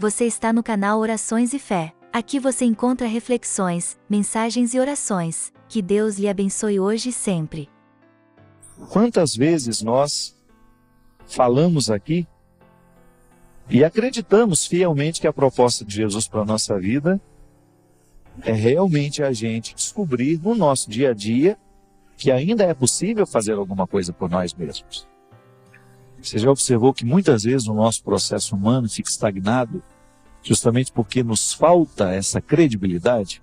Você está no canal Orações e Fé. Aqui você encontra reflexões, mensagens e orações. Que Deus lhe abençoe hoje e sempre. Quantas vezes nós falamos aqui e acreditamos fielmente que a proposta de Jesus para a nossa vida é realmente a gente descobrir no nosso dia a dia que ainda é possível fazer alguma coisa por nós mesmos. Você já observou que muitas vezes o nosso processo humano fica estagnado justamente porque nos falta essa credibilidade?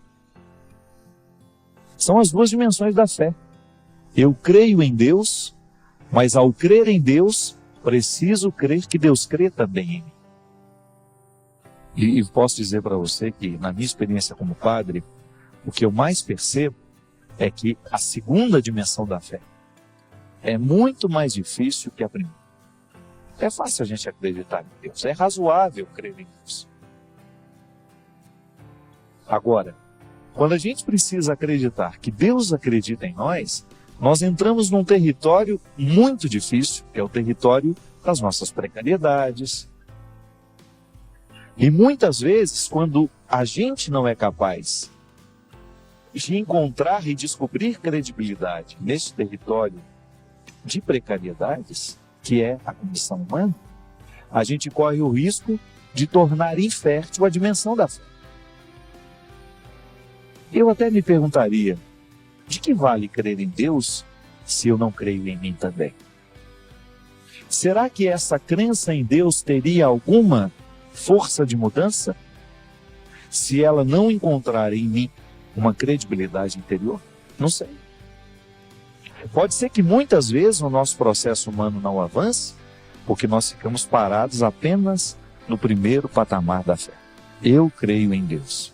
São as duas dimensões da fé. Eu creio em Deus, mas ao crer em Deus, preciso crer que Deus crê também em mim. E posso dizer para você que, na minha experiência como padre, o que eu mais percebo é que a segunda dimensão da fé é muito mais difícil que a primeira. É fácil a gente acreditar em Deus, é razoável crer em Deus. Agora, quando a gente precisa acreditar que Deus acredita em nós, nós entramos num território muito difícil, que é o território das nossas precariedades. E muitas vezes, quando a gente não é capaz de encontrar e descobrir credibilidade nesse território de precariedades, que é a condição humana, a gente corre o risco de tornar infértil a dimensão da fé. Eu até me perguntaria, de que vale crer em Deus se eu não creio em mim também? Será que essa crença em Deus teria alguma força de mudança se ela não encontrar em mim uma credibilidade interior? Não sei. Pode ser que muitas vezes o nosso processo humano não avance, porque nós ficamos parados apenas no primeiro patamar da fé. Eu creio em Deus.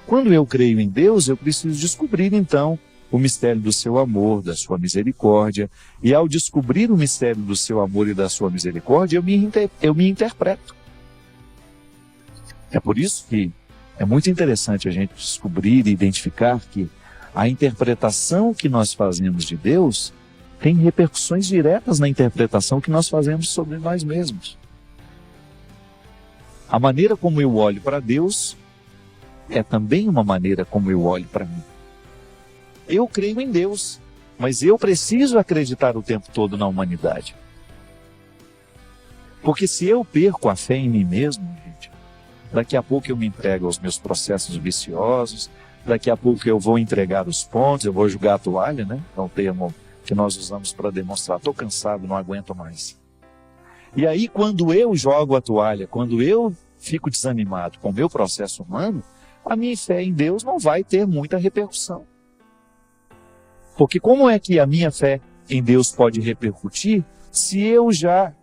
Quando eu creio em Deus, eu preciso descobrir então o mistério do seu amor, da sua misericórdia. E ao descobrir o mistério do seu amor e da sua misericórdia, eu me interpreto. É por isso que é muito interessante a gente descobrir e identificar que a interpretação que nós fazemos de Deus tem repercussões diretas na interpretação que nós fazemos sobre nós mesmos. A maneira como eu olho para Deus é também uma maneira como eu olho para mim. Eu creio em Deus, mas eu preciso acreditar o tempo todo na humanidade. Porque se eu perco a fé em mim mesmo, gente, daqui a pouco eu me entrego aos meus processos viciosos, daqui a pouco eu vou entregar os pontos, eu vou jogar a toalha, né? É um termo que nós usamos para demonstrar, estou cansado, não aguento mais. E aí quando eu jogo a toalha, quando eu fico desanimado com o meu processo humano, a minha fé em Deus não vai ter muita repercussão. Porque como é que a minha fé em Deus pode repercutir se eu já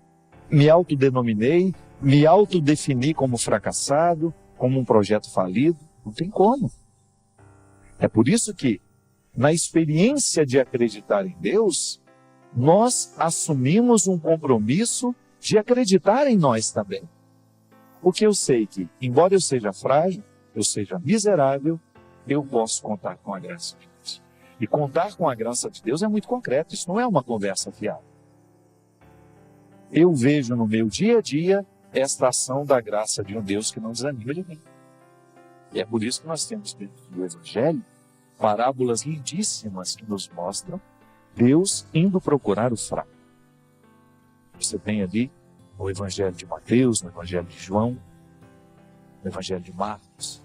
me autodenominei, me autodefini como fracassado, como um projeto falido? Não tem como. É por isso que, na experiência de acreditar em Deus, nós assumimos um compromisso de acreditar em nós também. Porque eu sei que, embora eu seja frágil, eu seja miserável, eu posso contar com a graça de Deus. E contar com a graça de Deus é muito concreto, isso não é uma conversa fiada. Eu vejo no meu dia a dia esta ação da graça de um Deus que não desanima de mim. E é por isso que nós temos dentro do Evangelho parábolas lindíssimas que nos mostram Deus indo procurar o fraco. Você tem ali no Evangelho de Mateus, no Evangelho de João, no Evangelho de Marcos.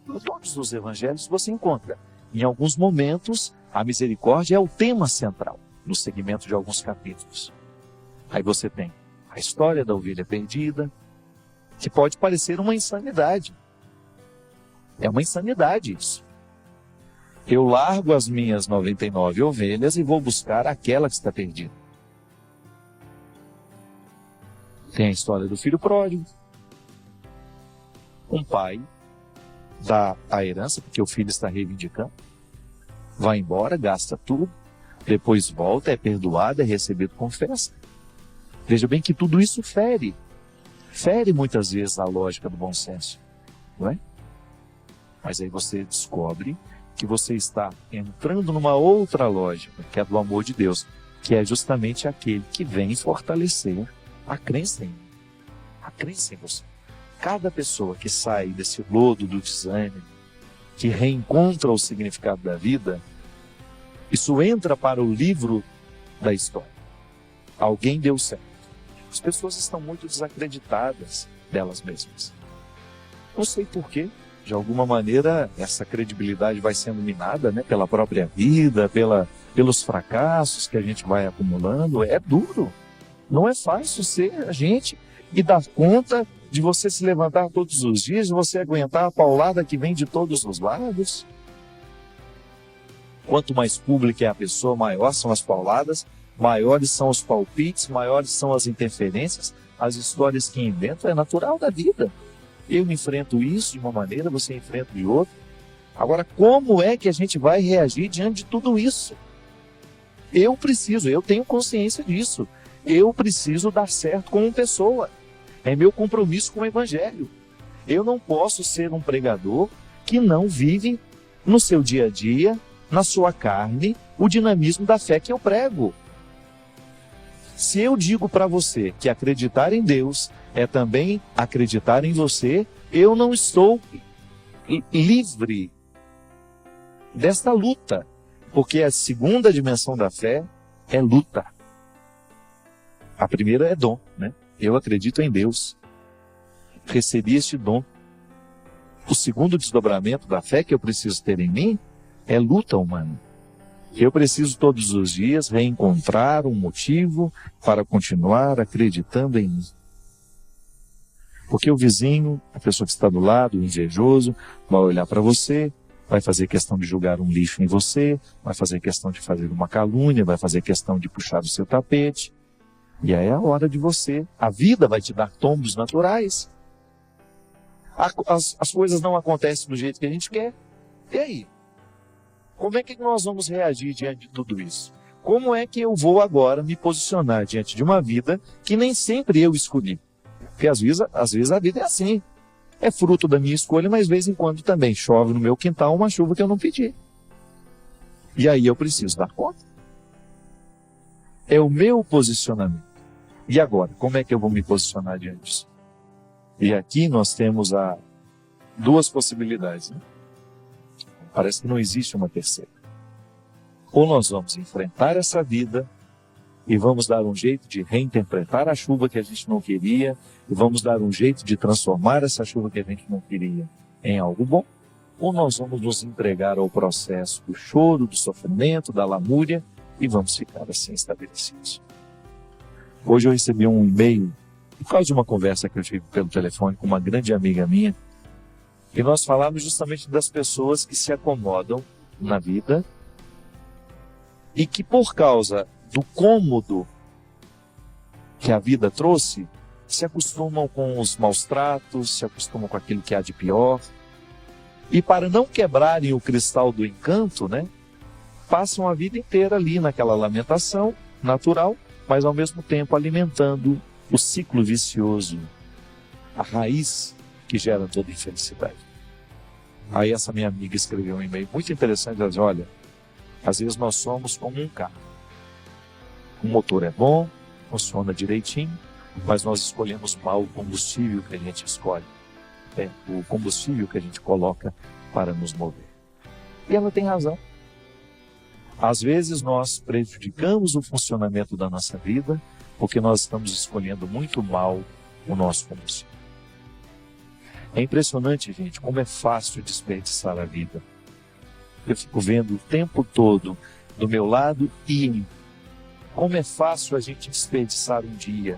Em todos os evangelhos você encontra, em alguns momentos, a misericórdia é o tema central, no segmento de alguns capítulos. Aí você tem a história da ovelha perdida, que pode parecer uma insanidade. É uma insanidade isso. Eu largo as minhas 99 ovelhas e vou buscar aquela que está perdida. Tem a história do filho pródigo. Um pai dá a herança, porque o filho está reivindicando, vai embora, gasta tudo, depois volta, é perdoado, é recebido com festa. Veja bem que tudo isso fere muitas vezes a lógica do bom senso, não é? Mas aí você descobre que você está entrando numa outra lógica, que é do amor de Deus, que é justamente aquele que vem fortalecer a crença em mim, a crença em você. Cada pessoa que sai desse lodo do desânimo, que reencontra o significado da vida, isso entra para o livro da história. Alguém deu certo. As pessoas estão muito desacreditadas delas mesmas. Não sei porquê. De alguma maneira, essa credibilidade vai sendo minada, né, pela própria vida, pelos fracassos que a gente vai acumulando. É duro. Não é fácil ser a gente e dar conta de você se levantar todos os dias, de você aguentar a paulada que vem de todos os lados. Quanto mais pública é a pessoa, maior são as pauladas, maiores são os palpites, maiores são as interferências, as histórias que inventam. É natural da vida. Eu enfrento isso de uma maneira, você enfrenta de outra. Agora, como é que a gente vai reagir diante de tudo isso? Eu tenho consciência disso. Eu preciso dar certo como pessoa. É meu compromisso com o Evangelho. Eu não posso ser um pregador que não vive no seu dia a dia, na sua carne, o dinamismo da fé que eu prego. Se eu digo para você que acreditar em Deus é também acreditar em você, eu não estou livre desta luta, porque a segunda dimensão da fé é luta. A primeira é dom, né? Eu acredito em Deus. Recebi este dom. O segundo desdobramento da fé que eu preciso ter em mim é luta humana. Eu preciso todos os dias reencontrar um motivo para continuar acreditando em mim. Porque o vizinho, a pessoa que está do lado, o invejoso, vai olhar para você, vai fazer questão de julgar um lixo em você, vai fazer questão de fazer uma calúnia, vai fazer questão de puxar o seu tapete. E aí é a hora de você. A vida vai te dar tombos naturais. As coisas não acontecem do jeito que a gente quer. E aí? Como é que nós vamos reagir diante de tudo isso? Como é que eu vou agora me posicionar diante de uma vida que nem sempre eu escolhi? Porque às vezes a vida é assim. É fruto da minha escolha, mas de vez em quando também chove no meu quintal uma chuva que eu não pedi. E aí eu preciso dar conta. É o meu posicionamento. E agora, como é que eu vou me posicionar diante disso? E aqui nós temos duas possibilidades, né? Parece que não existe uma terceira. Ou nós vamos enfrentar essa vida e vamos dar um jeito de reinterpretar a chuva que a gente não queria, e vamos dar um jeito de transformar essa chuva que a gente não queria em algo bom, ou nós vamos nos entregar ao processo do choro, do sofrimento, da lamúria, e vamos ficar assim estabelecidos. Hoje eu recebi um e-mail, por causa de uma conversa que eu tive pelo telefone com uma grande amiga minha, e nós falamos justamente das pessoas que se acomodam na vida e que, por causa do cômodo que a vida trouxe, se acostumam com os maus tratos, se acostumam com aquilo que há de pior. E para não quebrarem o cristal do encanto, né, passam a vida inteira ali naquela lamentação natural, mas ao mesmo tempo alimentando o ciclo vicioso, a raiz que gera toda infelicidade. Aí essa minha amiga escreveu um e-mail muito interessante, ela diz, olha, às vezes nós somos como um carro. O motor é bom, funciona direitinho, mas nós escolhemos mal o combustível que a gente escolhe. É o combustível que a gente coloca para nos mover. E ela tem razão. Às vezes nós prejudicamos o funcionamento da nossa vida porque nós estamos escolhendo muito mal o nosso combustível. É impressionante, gente, como é fácil desperdiçar a vida. Eu fico vendo o tempo todo do meu lado e como é fácil a gente desperdiçar um dia.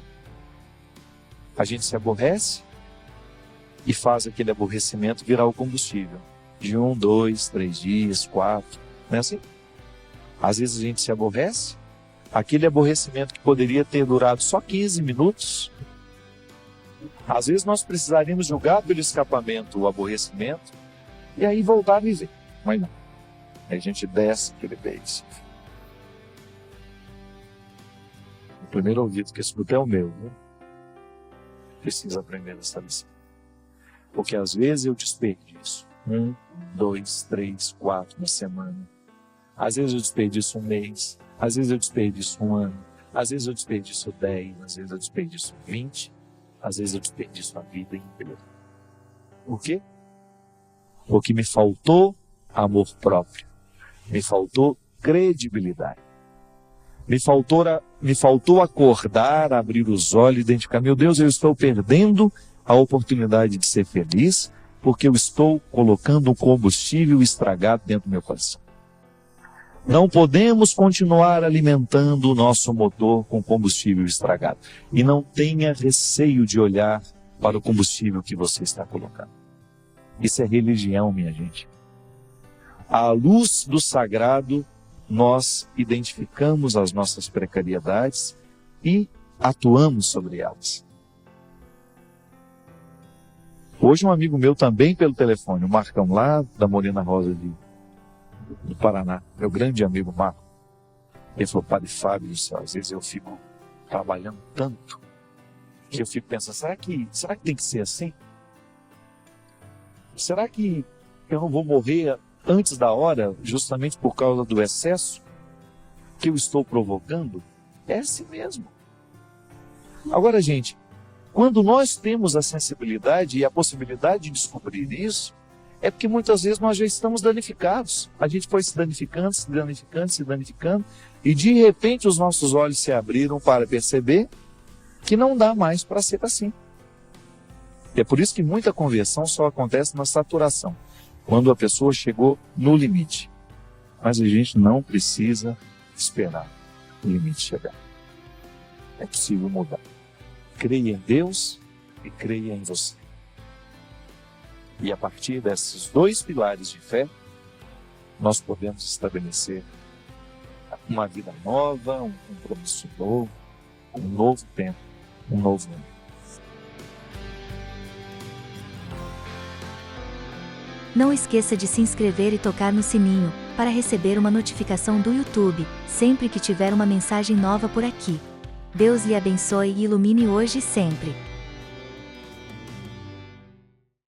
A gente se aborrece e faz aquele aborrecimento virar o combustível. De 1, 2, 3 dias, 4, não é assim? Às vezes a gente se aborrece, aquele aborrecimento que poderia ter durado só 15 minutos, às vezes nós precisaríamos julgar pelo escapamento o aborrecimento e aí voltar a viver. Mas não. Aí a gente desce aquele beijo. O primeiro ouvido que escuta é o meu, né? Precisa aprender a estabelecer. Porque às vezes eu desperdiço 1, 2, 3, 4 na semana. Às vezes eu desperdiço um mês. Às vezes eu desperdiço um ano. Às vezes eu desperdiço 10. Às vezes eu desperdiço 20. às vezes eu desperdiço a vida inteira. Por quê? Porque me faltou amor próprio, me faltou credibilidade, me faltou acordar, abrir os olhos e identificar, meu Deus, eu estou perdendo a oportunidade de ser feliz, porque eu estou colocando um combustível estragado dentro do meu coração. Não podemos continuar alimentando o nosso motor com combustível estragado. E não tenha receio de olhar para o combustível que você está colocando. Isso é religião, minha gente. À luz do sagrado, nós identificamos as nossas precariedades e atuamos sobre elas. Hoje um amigo meu também pelo telefone, o Marcão lá da Morena Rosa do Paraná, meu grande amigo Marco, ele falou, Padre Fábio do céu, às vezes eu fico trabalhando tanto, que eu fico pensando, será que tem que ser assim? Será que eu não vou morrer antes da hora, justamente por causa do excesso que eu estou provocando? É assim mesmo. Agora, gente, quando nós temos a sensibilidade e a possibilidade de descobrir isso, é porque muitas vezes nós já estamos danificados. A gente foi se danificando, e de repente os nossos olhos se abriram para perceber que não dá mais para ser assim. E é por isso que muita conversão só acontece na saturação, quando a pessoa chegou no limite. Mas a gente não precisa esperar o limite chegar. É possível mudar. Creia em Deus e creia em você. E a partir desses dois pilares de fé, nós podemos estabelecer uma vida nova, um compromisso novo, um novo tempo, um novo mundo. Não esqueça de se inscrever e tocar no sininho, para receber uma notificação do YouTube, sempre que tiver uma mensagem nova por aqui. Deus lhe abençoe e ilumine hoje e sempre.